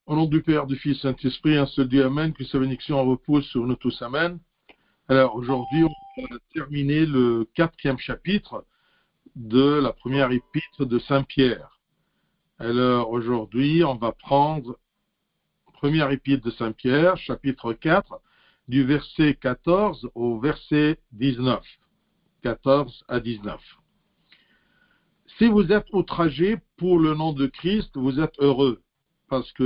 Au nom du Père, du Fils, Saint-Esprit, un seul Dieu, Amen, que sa bénédiction repose sur nous tous, Amen. Alors aujourd'hui, on va terminer le 4e chapitre de la première épître de Saint-Pierre. Alors aujourd'hui, on va prendre première épître de Saint-Pierre, chapitre 4, du verset 14 au verset 19. 14 à 19. Si vous êtes outragés pour le nom de Christ, vous êtes heureux, parce que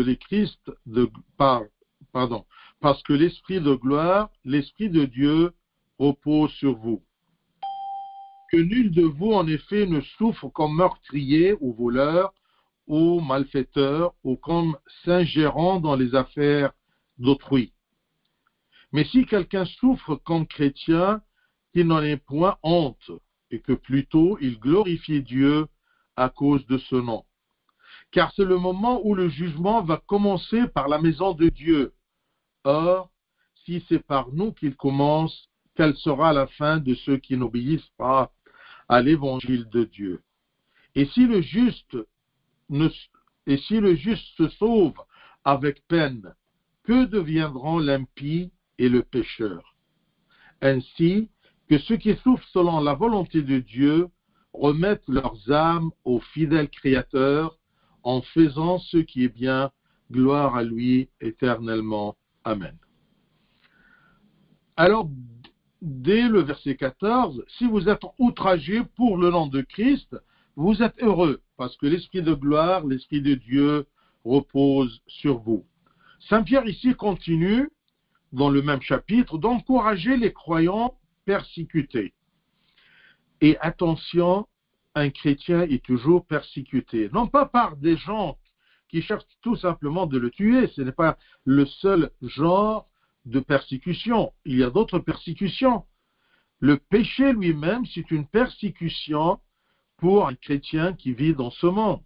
parce que l'Esprit de gloire, l'Esprit de Dieu repose sur vous. Que nul de vous, en effet, ne souffre comme meurtrier ou voleur ou malfaiteur ou comme s'ingérant dans les affaires d'autrui. Mais si quelqu'un souffre comme chrétien, qu'il n'en ait point honte, et que plutôt il glorifie Dieu à cause de ce nom. Car c'est le moment où le jugement va commencer par la maison de Dieu. Or, si c'est par nous qu'il commence, quelle sera la fin de ceux qui n'obéissent pas à l'évangile de Dieu? Et si le juste se sauve avec peine, que deviendront l'impie et le pécheur? Ainsi que ceux qui souffrent selon la volonté de Dieu remettent leurs âmes au fidèle Créateur en faisant ce qui est bien, gloire à lui éternellement. Amen. Alors, dès le verset 14, si vous êtes outragés pour le nom de Christ, vous êtes heureux, parce que l'Esprit de gloire, l'Esprit de Dieu repose sur vous. Saint Pierre ici continue, dans le même chapitre, d'encourager les croyants persécutés. Et attention, un chrétien est toujours persécuté, non pas par des gens qui cherchent tout simplement de le tuer, ce n'est pas le seul genre de persécution, il y a d'autres persécutions. Le péché lui-même, c'est une persécution pour un chrétien qui vit dans ce monde.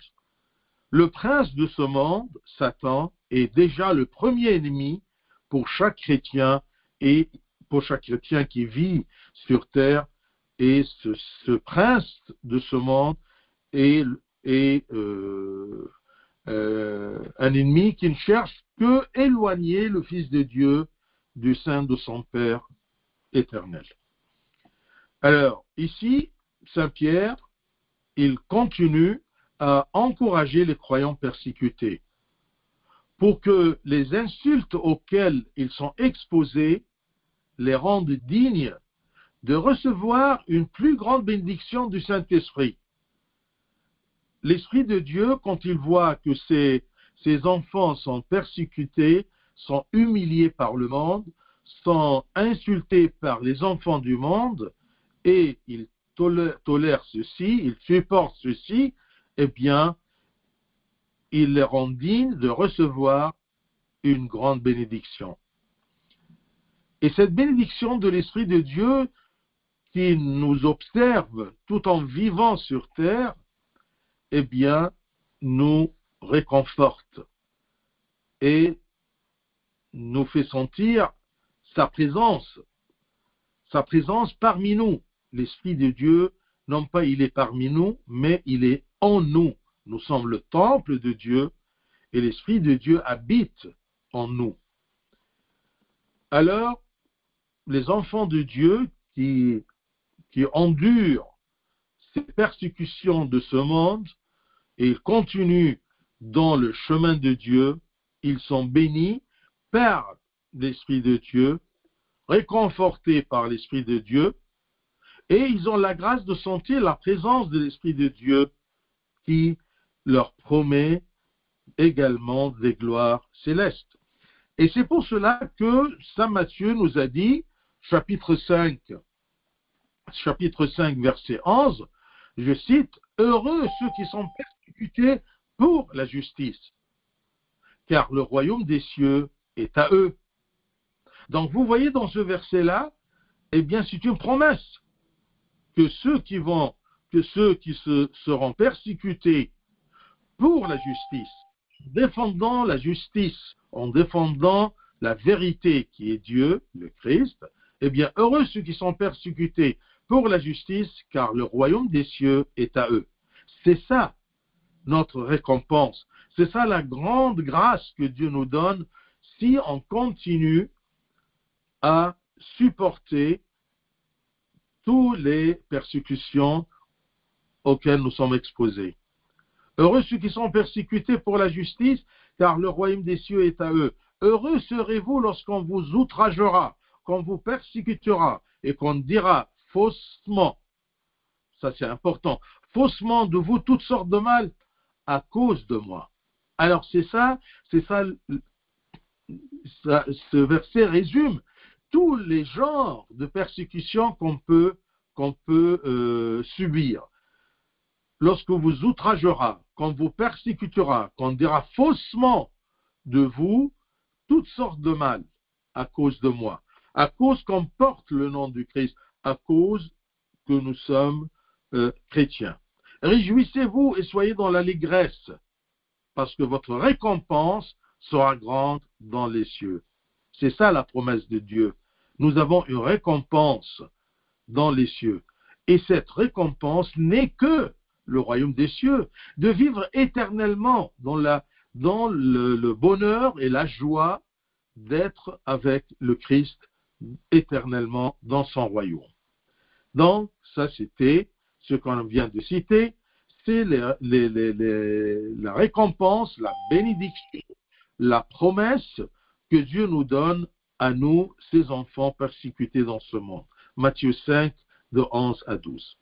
Le prince de ce monde, Satan, est déjà le premier ennemi pour chaque chrétien et pour chaque chrétien qui vit sur terre. Et ce prince de ce monde est un ennemi qui ne cherche que éloigner le Fils de Dieu du sein de son Père éternel. Alors, ici, Saint Pierre, il continue à encourager les croyants persécutés pour que les insultes auxquelles ils sont exposés les rendent dignes de recevoir une plus grande bénédiction du Saint-Esprit. L'Esprit de Dieu, quand il voit que ses enfants sont persécutés, sont humiliés par le monde, sont insultés par les enfants du monde, et il tolère ceci, il supporte ceci, eh bien, il les rend dignes de recevoir une grande bénédiction. Et cette bénédiction de l'Esprit de Dieu qui nous observe tout en vivant sur terre, eh bien, nous réconforte et nous fait sentir sa présence parmi nous. L'Esprit de Dieu, non pas il est parmi nous, mais il est en nous. Nous sommes le temple de Dieu et l'Esprit de Dieu habite en nous. Alors, les enfants de Dieu qui endurent ces persécutions de ce monde et ils continuent dans le chemin de Dieu, ils sont bénis par l'Esprit de Dieu, réconfortés par l'Esprit de Dieu, et ils ont la grâce de sentir la présence de l'Esprit de Dieu qui leur promet également des gloires célestes. Et c'est pour cela que Saint Matthieu nous a dit, chapitre 5, verset 11, je cite, « Heureux ceux qui sont persécutés pour la justice, car le royaume des cieux est à eux. » Donc vous voyez dans ce verset-là, eh bien c'est une promesse que ceux qui seront persécutés pour la justice, défendant la justice, en défendant la vérité qui est Dieu, le Christ, eh bien heureux ceux qui sont persécutés pour la justice, car le royaume des cieux est à eux. C'est ça notre récompense. C'est ça la grande grâce que Dieu nous donne si on continue à supporter toutes les persécutions auxquelles nous sommes exposés. Heureux ceux qui sont persécutés pour la justice, car le royaume des cieux est à eux. Heureux serez-vous lorsqu'on vous outragera, qu'on vous persécutera et qu'on dira faussement, ça c'est important, faussement de vous toutes sortes de mal à cause de moi. Alors c'est ça, ce verset résume tous les genres de persécutions qu'on peut subir. Lorsque vous outragera, qu'on vous persécutera, qu'on dira faussement de vous toutes sortes de mal à cause de moi, à cause qu'on porte le nom du Christ, à cause que nous sommes chrétiens. Réjouissez-vous et soyez dans l'allégresse, parce que votre récompense sera grande dans les cieux. C'est ça la promesse de Dieu. Nous avons une récompense dans les cieux. Et cette récompense n'est que le royaume des cieux, de vivre éternellement dans le bonheur et la joie d'être avec le Christ éternellement dans son royaume. Donc, ça c'était ce qu'on vient de citer, c'est la récompense, la bénédiction, la promesse que Dieu nous donne à nous, ses enfants persécutés dans ce monde. Matthieu 5, de 11 à 12.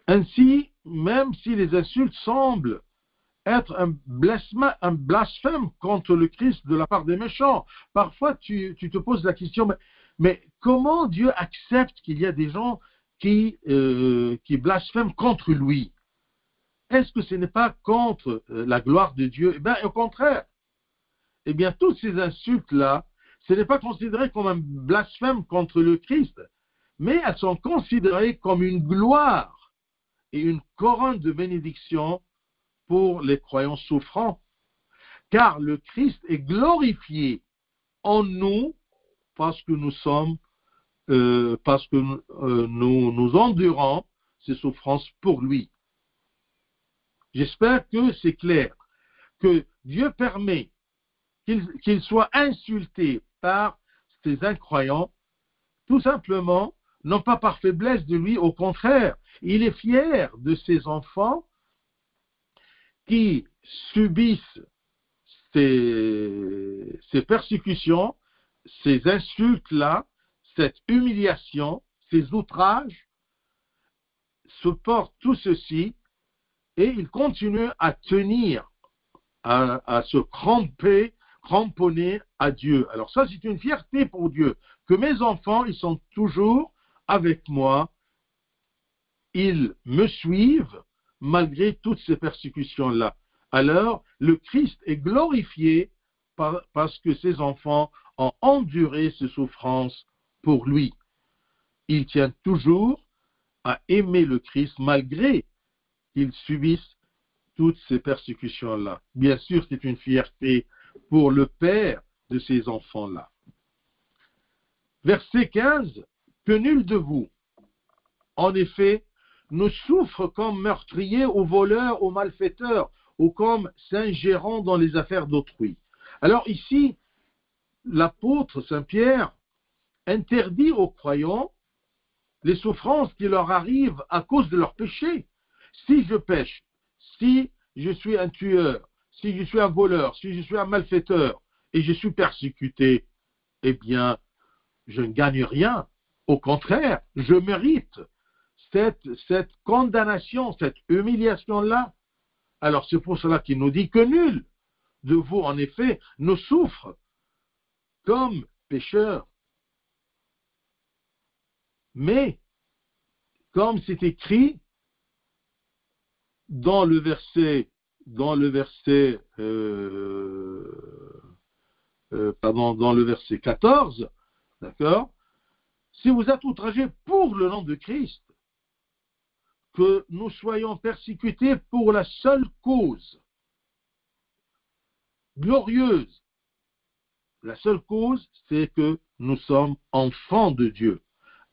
Ainsi, même si les insultes semblent être un blasphème contre le Christ de la part des méchants, parfois tu te poses la question, mais comment Dieu accepte qu'il y a des gens qui blasphèment contre lui? Est-ce que ce n'est pas contre la gloire de Dieu? Eh bien, au contraire. Eh bien, toutes ces insultes-là, ce n'est pas considéré comme un blasphème contre le Christ, mais elles sont considérées comme une gloire et une couronne de bénédiction pour les croyants souffrants, car le Christ est glorifié en nous parce que nous endurons ces souffrances pour lui. J'espère que c'est clair, que Dieu permet qu'il soit insulté par ces incroyants, tout simplement, non pas par faiblesse de lui, au contraire, il est fier de ses enfants qui subissent ces persécutions, ces insultes-là, cette humiliation, ces outrages, supportent tout ceci et il continue à tenir, à se cramponner à Dieu. Alors ça, c'est une fierté pour Dieu, que mes enfants, ils sont toujours avec moi, ils me suivent malgré toutes ces persécutions-là. Alors, le Christ est glorifié parce que ses enfants ont enduré ces souffrances pour lui. Il tient toujours à aimer le Christ malgré qu'ils subissent toutes ces persécutions-là. Bien sûr, c'est une fierté pour le Père de ces enfants-là. Verset 15, que nul de vous, en effet, ne souffre comme meurtrier ou voleur ou malfaiteur ou comme s'ingérant dans les affaires d'autrui. Alors ici, l'apôtre Saint-Pierre interdit aux croyants les souffrances qui leur arrivent à cause de leur péché. Si je pêche, si je suis un tueur, si je suis un voleur, si je suis un malfaiteur et je suis persécuté, eh bien, je ne gagne rien. Au contraire, je mérite cette condamnation, cette humiliation-là. Alors c'est pour cela qu'il nous dit que nul de vous, en effet, ne souffre comme pécheur. Mais, comme c'est écrit dans le verset 14, d'accord, si vous êtes outragés pour le nom de Christ, que nous soyons persécutés pour la seule cause glorieuse. La seule cause, c'est que nous sommes enfants de Dieu,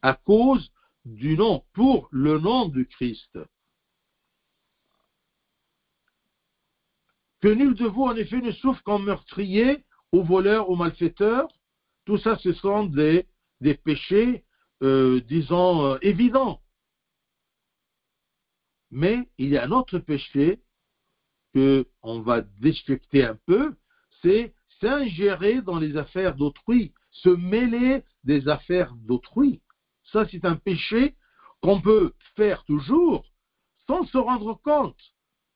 à cause du nom, pour le nom de Christ. Que nul de vous, en effet, ne souffre comme meurtrier, ou voleur, ou malfaiteur. Tout ça, ce sont des péchés, disons, évidents. Mais il y a un autre péché qu'on va déchiqueter un peu, c'est s'ingérer dans les affaires d'autrui, se mêler des affaires d'autrui. Ça, c'est un péché qu'on peut faire toujours sans se rendre compte.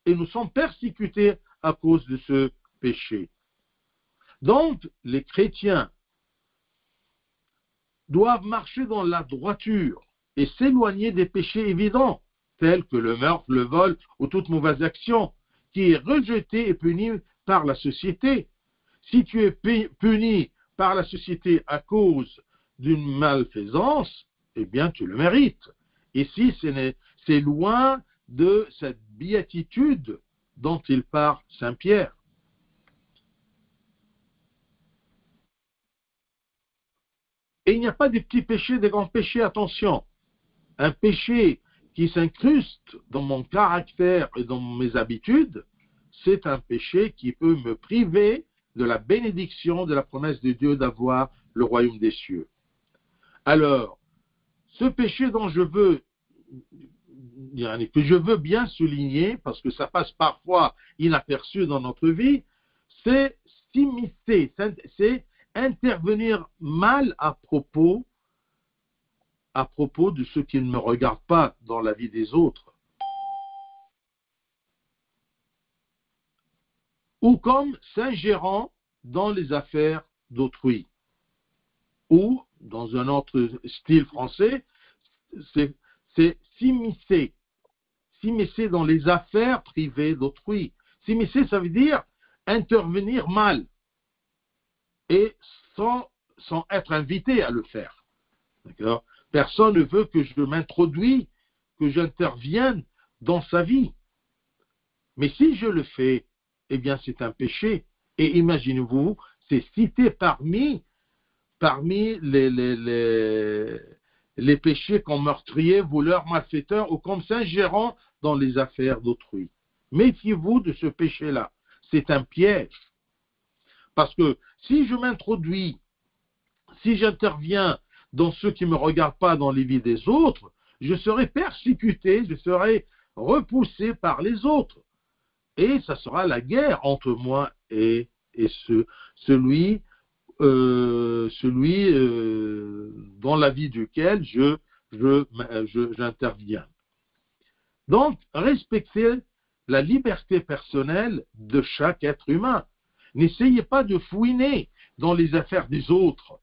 Et nous sommes persécutés à cause de ce péché. Donc, les chrétiens doivent marcher dans la droiture et s'éloigner des péchés évidents, tels que le meurtre, le vol ou toute mauvaise action, qui est rejeté et puni par la société. Si tu es puni par la société à cause d'une malfaisance, eh bien tu le mérites. Ici, c'est loin de cette béatitude dont il parle Saint Pierre. Et il n'y a pas des petits péchés, des grands péchés, attention. Un péché qui s'incruste dans mon caractère et dans mes habitudes, c'est un péché qui peut me priver de la bénédiction, de la promesse de Dieu d'avoir le royaume des cieux. Alors, ce péché dont que je veux bien souligner, parce que ça passe parfois inaperçu dans notre vie, c'est s'immiscer, c'est intervenir mal à propos de ceux qui ne me regardent pas dans la vie des autres. Ou comme s'ingérant dans les affaires d'autrui. Ou, dans un autre style français, c'est s'immiscer. S'immiscer dans les affaires privées d'autrui. S'immiscer, ça veut dire intervenir mal. Et sans être invité à le faire. D'accord ? Personne ne veut que je m'introduise, que j'intervienne dans sa vie. Mais si je le fais, eh bien c'est un péché. Et imaginez-vous, c'est cité parmi les péchés comme meurtrier, voleur, malfaiteur ou comme s'ingérant dans les affaires d'autrui. Méfiez-vous de ce péché-là. C'est un piège. Parce que si je m'introduis, si j'interviens dans ceux qui ne me regardent pas dans les vies des autres, je serai persécuté, je serai repoussé par les autres. Et ça sera la guerre entre moi et celui dans la vie duquel j'interviens. Donc, respectez la liberté personnelle de chaque être humain. N'essayez pas de fouiner dans les affaires des autres.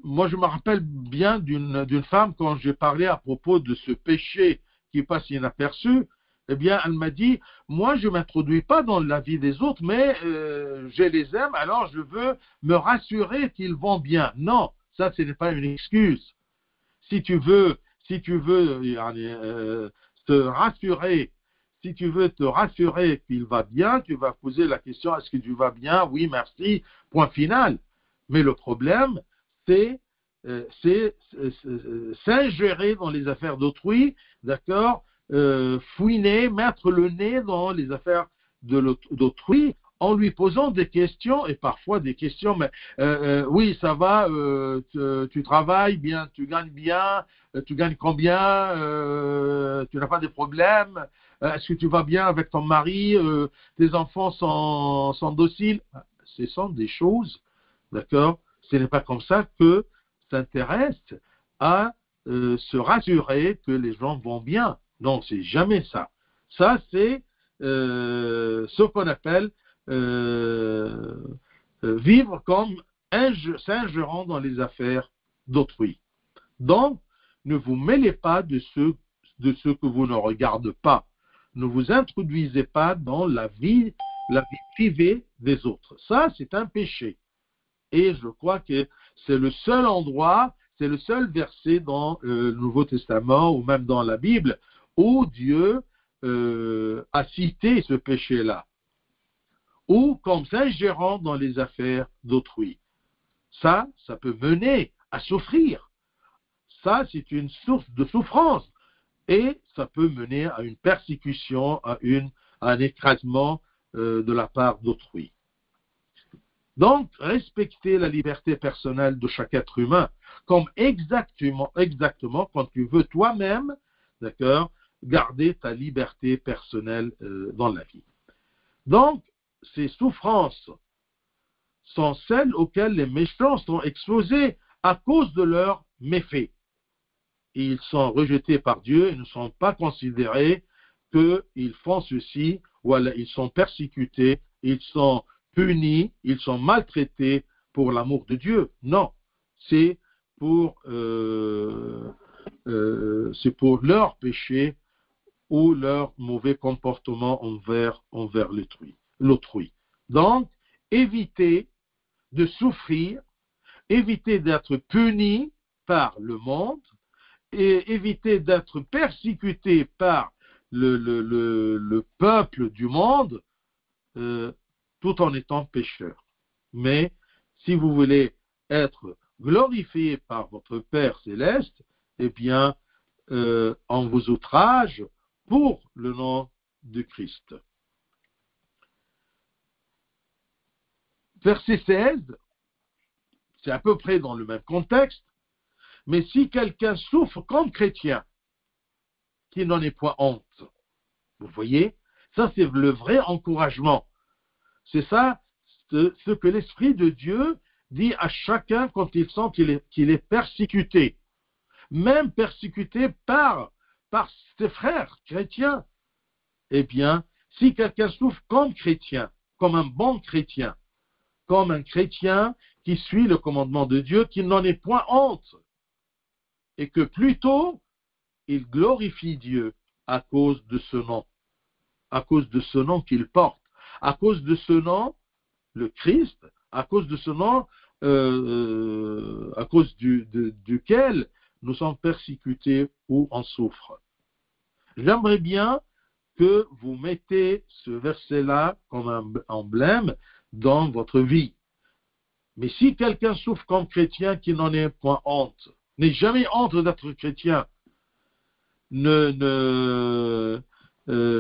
Moi, je me rappelle bien d'une femme, quand j'ai parlé à propos de ce péché qui passe inaperçu, eh bien, elle m'a dit, moi, je ne m'introduis pas dans la vie des autres, mais je les aime, alors je veux me rassurer qu'ils vont bien. Non, ça, ce n'est pas une excuse. Si tu veux te rassurer, si tu veux te rassurer qu'il va bien, tu vas poser la question, est-ce que tu vas bien? Oui, merci, point final. Mais le problème, c'est s'ingérer dans les affaires d'autrui, d'accord, fouiner, mettre le nez dans les affaires d'autrui en lui posant des questions, et parfois des questions, mais oui, ça va, tu travailles bien, tu gagnes combien, tu n'as pas de problèmes, est-ce que tu vas bien avec ton mari, tes enfants sont dociles? Ce sont des choses, d'accord. Ce n'est pas comme ça que s'intéresse à se rassurer que les gens vont bien. Non, c'est jamais ça. Ça, c'est ce qu'on appelle vivre comme s'ingérant dans les affaires d'autrui. Donc, ne vous mêlez pas de ceux que vous ne regardez pas. Ne vous introduisez pas dans la vie privée des autres. Ça, c'est un péché. Et je crois que c'est le seul endroit, c'est le seul verset dans le Nouveau Testament ou même dans la Bible où Dieu a cité ce péché-là. Ou comme s'ingérant dans les affaires d'autrui. Ça peut mener à souffrir. Ça, c'est une source de souffrance. Et ça peut mener à une persécution, à une un écrasement de la part d'autrui. Donc, respecter la liberté personnelle de chaque être humain, comme exactement quand tu veux toi-même, d'accord, garder ta liberté personnelle dans la vie. Donc, ces souffrances sont celles auxquelles les méchants sont exposés à cause de leurs méfaits. Ils sont rejetés par Dieu et ne sont pas considérés qu'ils font ceci, ou alors ils sont persécutés, ils sont punis, ils sont maltraités pour l'amour de Dieu. Non, c'est pour leur péché ou leur mauvais comportement envers l'autrui. Donc, évitez de souffrir, évitez d'être puni par le monde et éviter d'être persécuté par le peuple du monde tout en étant pécheur. Mais si vous voulez être glorifié par votre Père céleste, eh bien, on vous outrage pour le nom de Christ. Verset 16, c'est à peu près dans le même contexte, mais si quelqu'un souffre comme chrétien, qu'il n'en ait point honte. Vous voyez, ça c'est le vrai encouragement. C'est ça ce que l'Esprit de Dieu dit à chacun quand il sent qu'il est persécuté. Même persécuté par ses frères chrétiens. Eh bien, si quelqu'un souffre comme chrétien, comme un bon chrétien, comme un chrétien qui suit le commandement de Dieu, qu'il n'en ait point honte, et que plutôt il glorifie Dieu à cause de ce nom, à cause de ce nom qu'il porte, à cause de ce nom, le Christ, à cause de ce nom, à cause duquel nous sommes persécutés ou en souffre. J'aimerais bien que vous mettez ce verset-là comme un emblème dans votre vie. Mais si quelqu'un souffre comme chrétien, qu'il n'en ait point honte, n'ait jamais honte d'être chrétien,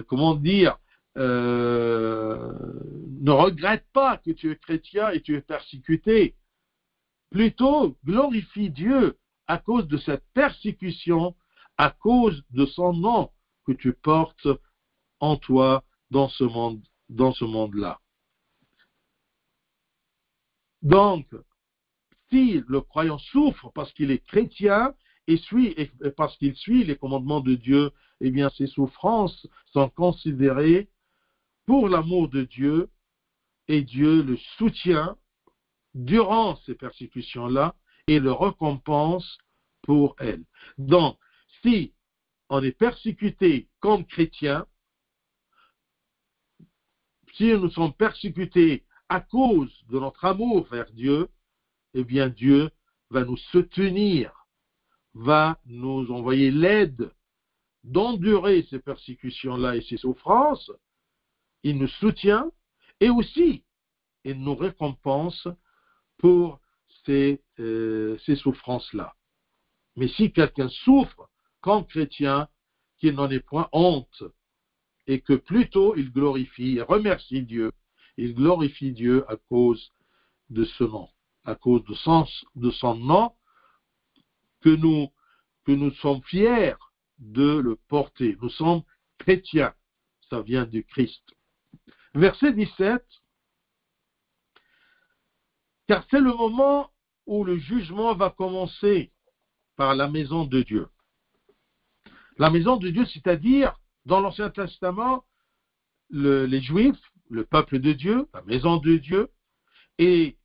comment dire, ne regrette pas que tu es chrétien et tu es persécuté. Plutôt, glorifie Dieu à cause de cette persécution, à cause de son nom que tu portes en toi dans ce monde-là. Donc, si le croyant souffre parce qu'il est chrétien et parce qu'il suit les commandements de Dieu, eh bien, ses souffrances sont considérées pour l'amour de Dieu et Dieu le soutient durant ces persécutions-là et le récompense pour elles. Donc, si on est persécuté comme chrétien, si nous sommes persécutés à cause de notre amour vers Dieu, eh bien Dieu va nous soutenir, va nous envoyer l'aide d'endurer ces persécutions-là et ces souffrances. Il nous soutient et aussi il nous récompense pour ces souffrances-là. Mais si quelqu'un souffre comme chrétien, qu'il n'en ait point honte et que plutôt il glorifie et remercie Dieu, il glorifie Dieu à cause de ce nom, à cause de son nom que nous sommes fiers de le porter. Nous sommes chrétiens. Ça vient du Christ. Verset 17. Car c'est le moment où le jugement va commencer par la maison de Dieu. La maison de Dieu, c'est-à-dire, dans l'Ancien Testament, les Juifs, le peuple de Dieu, la maison de Dieu, et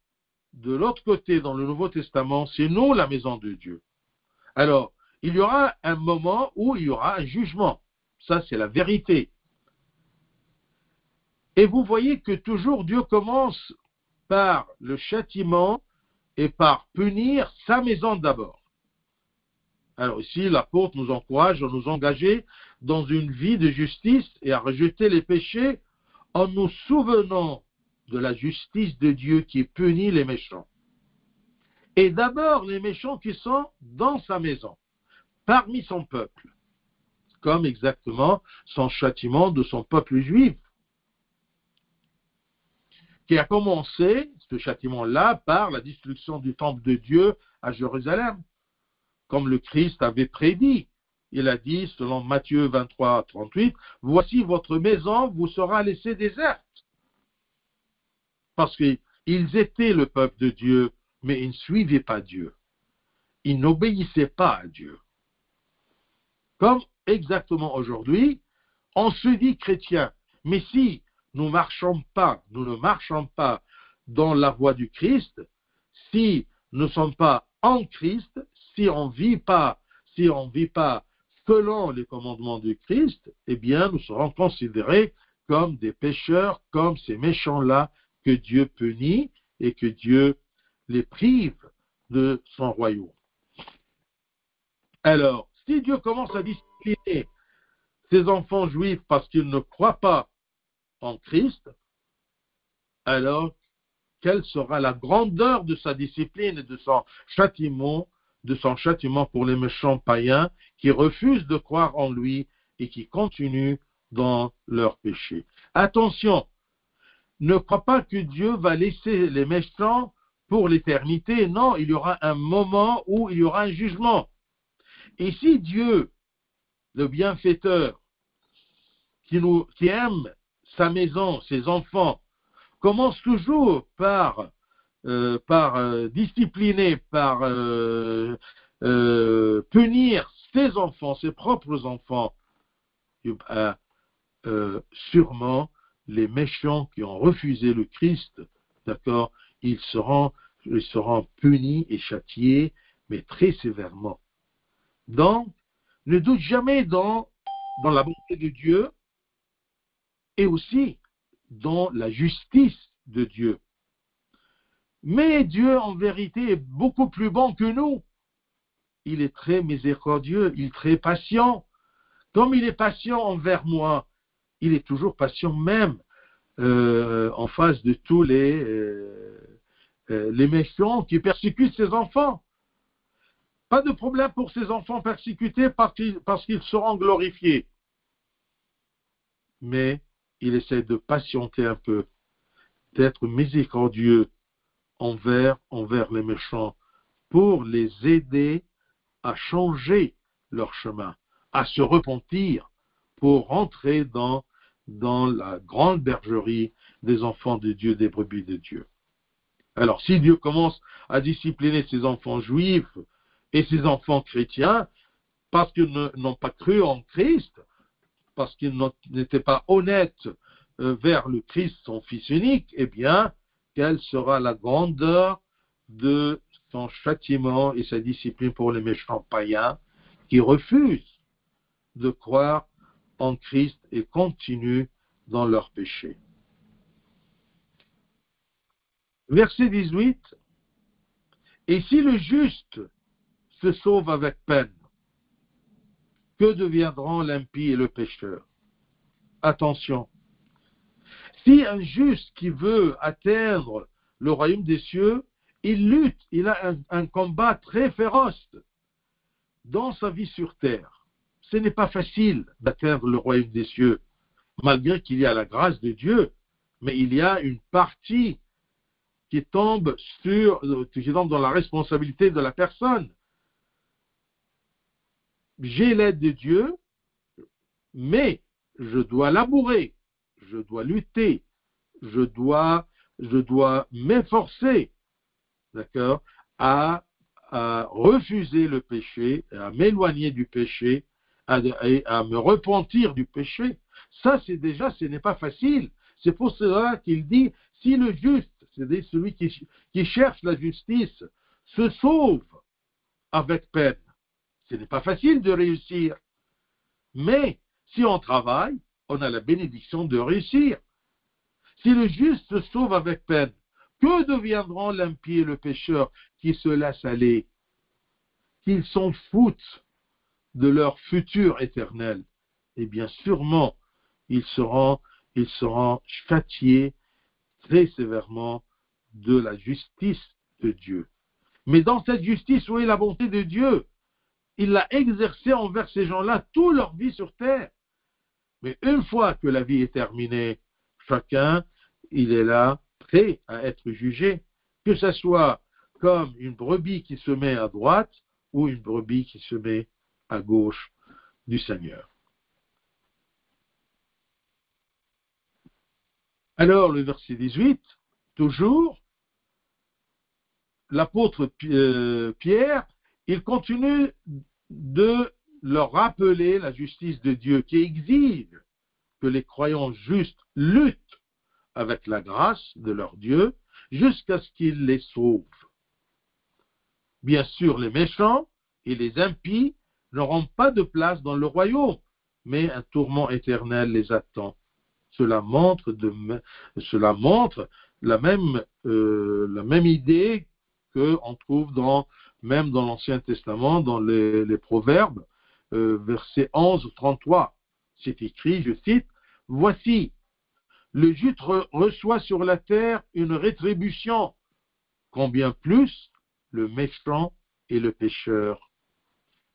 de l'autre côté, dans le Nouveau Testament, c'est nous, la maison de Dieu. Alors, il y aura un moment où il y aura un jugement. Ça, c'est la vérité. Et vous voyez que toujours Dieu commence par le châtiment et par punir sa maison d'abord. Alors ici, l'apôtre nous encourage à nous engager dans une vie de justice et à rejeter les péchés en nous souvenant de la justice de Dieu qui punit les méchants. Et d'abord les méchants qui sont dans sa maison, parmi son peuple, comme exactement son châtiment de son peuple juif. qui a commencé, ce châtiment-là, par la destruction du temple de Dieu à Jérusalem, comme le Christ avait prédit. Il a dit, selon Matthieu 23, 38, « Voici votre maison vous sera laissée déserte. » Parce qu'ils étaient le peuple de Dieu, mais ils ne suivaient pas Dieu. Ils n'obéissaient pas à Dieu. Comme exactement aujourd'hui, on se dit chrétien, mais si nous ne marchons pas dans la voie du Christ, si nous ne sommes pas en Christ, si on ne vit pas selon les commandements du Christ, eh bien, nous serons considérés comme des pécheurs, comme ces méchants-là que Dieu punit et que Dieu les prive de son royaume. Alors, si Dieu commence à discipliner ses enfants juifs parce qu'ils ne croient pas en Christ, alors quelle sera la grandeur de sa discipline et de son châtiment pour les méchants païens qui refusent de croire en lui et qui continuent dans leur péché. Attention, ne crois pas que Dieu va laisser les méchants pour l'éternité. Non, il y aura un moment où il y aura un jugement. Et si Dieu, le bienfaiteur, qui aime sa maison, ses enfants, commence toujours par discipliner, par punir ses enfants, ses propres enfants, sûrement les méchants qui ont refusé le Christ, d'accord, ils seront punis et châtiés, mais très sévèrement. Donc, ne doute jamais dans la bonté de Dieu et aussi dans la justice de Dieu. Mais Dieu, en vérité, est beaucoup plus bon que nous. Il est très miséricordieux, il est très patient. Comme il est patient envers moi, il est toujours patient même en face de tous les méchants qui persécutent ses enfants. Pas de problème pour ces enfants persécutés parce qu'ils seront glorifiés. Mais il essaie de patienter un peu, d'être miséricordieux envers les méchants pour les aider à changer leur chemin, à se repentir pour rentrer dans la grande bergerie des enfants de Dieu, des brebis de Dieu. Alors, si Dieu commence à discipliner ses enfants juifs et ses enfants chrétiens, parce qu'ils n'ont pas cru en Christ, parce qu'ils n'étaient pas honnêtes vers le Christ, son Fils unique, eh bien, quelle sera la grandeur de son châtiment et sa discipline pour les méchants païens qui refusent de croire en Christ et continuent dans leur péché. Verset 18. Et si le juste se sauve avec peine, que deviendront l'impie et le pécheur? Attention. Si un juste qui veut atteindre le royaume des cieux, il lutte, il a un combat très féroce dans sa vie sur terre. Ce n'est pas facile d'atteindre le royaume des cieux, malgré qu'il y a la grâce de Dieu, mais il y a une partie qui tombe dans la responsabilité de la personne. J'ai l'aide de Dieu, mais je dois labourer, je dois lutter, je dois m'efforcer, d'accord, à refuser le péché, à m'éloigner du péché, à me repentir du péché. Ça, ce n'est pas facile. C'est pour cela qu'il dit, si le juste, c'est-à-dire celui qui cherche la justice, se sauve avec peine, ce n'est pas facile de réussir. Mais si on travaille, on a la bénédiction de réussir. Si le juste se sauve avec peine, que deviendront l'impie et le pécheur qui se laissent aller, qu'ils s'en foutent de leur futur éternel? Eh bien, sûrement, ils seront châtiés très sévèrement de la justice de Dieu. Mais dans cette justice, où est la bonté de Dieu? Il l'a exercée envers ces gens-là toute leur vie sur terre. Mais une fois que la vie est terminée, chacun, il est là prêt à être jugé, que ce soit comme une brebis qui se met à droite ou une brebis qui se met à gauche du Seigneur. Alors, le verset 18, toujours, l'apôtre Pierre, il continue de leur rappeler la justice de Dieu qui exige que les croyants justes luttent avec la grâce de leur Dieu jusqu'à ce qu'il les sauve. Bien sûr, les méchants et les impies n'auront pas de place dans le royaume, mais un tourment éternel les attend. Cela montre la même idée qu'on trouve même dans l'Ancien Testament, dans les Proverbes, verset 11-33. C'est écrit, je cite, « Voici, le juste reçoit sur la terre une rétribution, combien plus le méchant et le pécheur.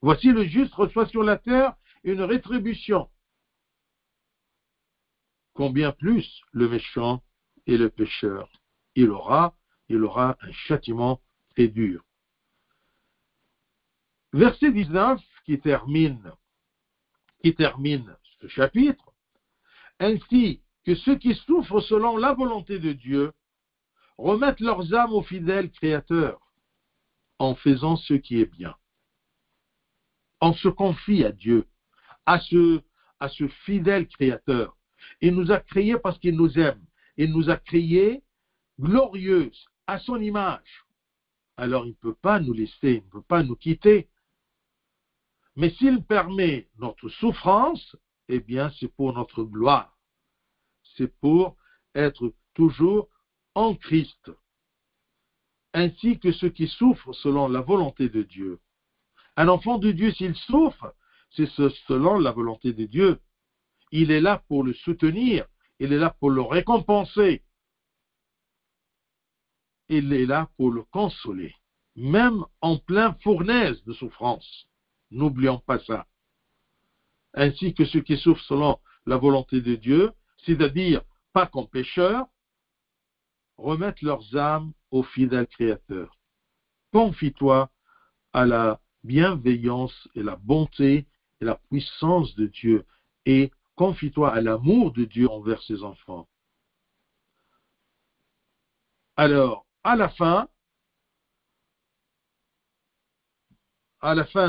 Voici, le juste reçoit sur la terre une rétribution, combien plus le méchant et le pécheur. Il aura un châtiment très dur. » Verset 19 qui termine ce chapitre. Ainsi que ceux qui souffrent selon la volonté de Dieu remettent leurs âmes au fidèle Créateur en faisant ce qui est bien. On se confie à Dieu, à ce fidèle Créateur. Il nous a créés parce qu'il nous aime. Il nous a créés glorieux, à son image. Alors il ne peut pas nous laisser, il ne peut pas nous quitter. Mais s'il permet notre souffrance, eh bien c'est pour notre gloire. C'est pour être toujours en Christ. Ainsi que ceux qui souffrent selon la volonté de Dieu. Un enfant de Dieu, s'il souffre, c'est selon la volonté de Dieu. Il est là pour le soutenir, il est là pour le récompenser. Il est là pour le consoler, même en plein fournaise de souffrance. N'oublions pas ça. Ainsi que ceux qui souffrent selon la volonté de Dieu, c'est-à-dire pas comme pécheurs, remettent leurs âmes au fidèle Créateur. Confie-toi à la bienveillance et la bonté et la puissance de Dieu et confie-toi à l'amour de Dieu envers ses enfants. Alors, à la fin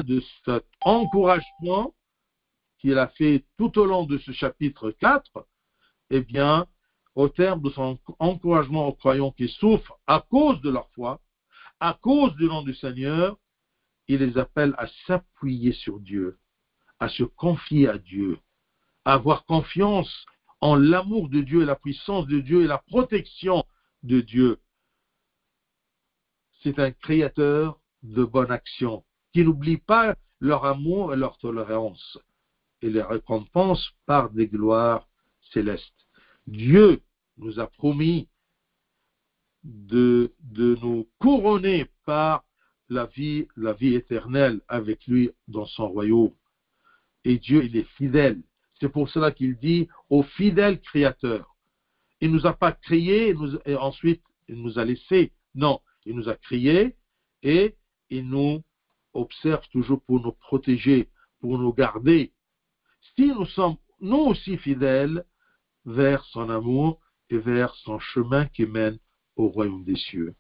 de cet encouragement qu'il a fait tout au long de ce chapitre 4, eh bien, au terme de son encouragement aux croyants qui souffrent à cause de leur foi, à cause du nom du Seigneur, il les appelle à s'appuyer sur Dieu, à se confier à Dieu, à avoir confiance en l'amour de Dieu, la puissance de Dieu et la protection de Dieu. C'est un créateur de bonne action qui n'oublie pas leur amour et leur tolérance et les récompense par des gloires célestes. Dieu nous a promis de nous couronner par la vie éternelle avec lui dans son royaume. Et Dieu, il est fidèle. C'est pour cela qu'il dit au fidèle Créateur. Il ne nous a pas créés et ensuite il nous a laissés. Non, il nous a créés et il nous observe toujours pour nous protéger, pour nous garder. Si nous sommes nous aussi fidèles vers son amour et vers son chemin qui mène au royaume des cieux.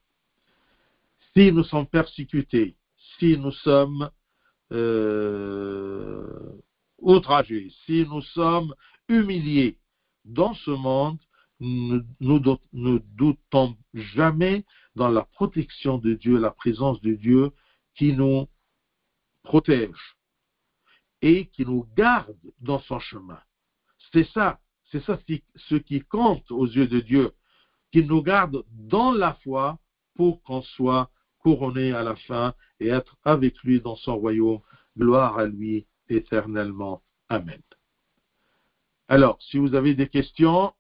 Si nous sommes persécutés, si nous sommes outragés, si nous sommes humiliés dans ce monde, ne doutons jamais dans la protection de Dieu, la présence de Dieu qui nous protège et qui nous garde dans son chemin. C'est ça ce qui compte aux yeux de Dieu, qu'il nous garde dans la foi pour qu'on soit couronné à la fin et être avec lui dans son royaume. Gloire à lui éternellement. Amen. Alors, si vous avez des questions,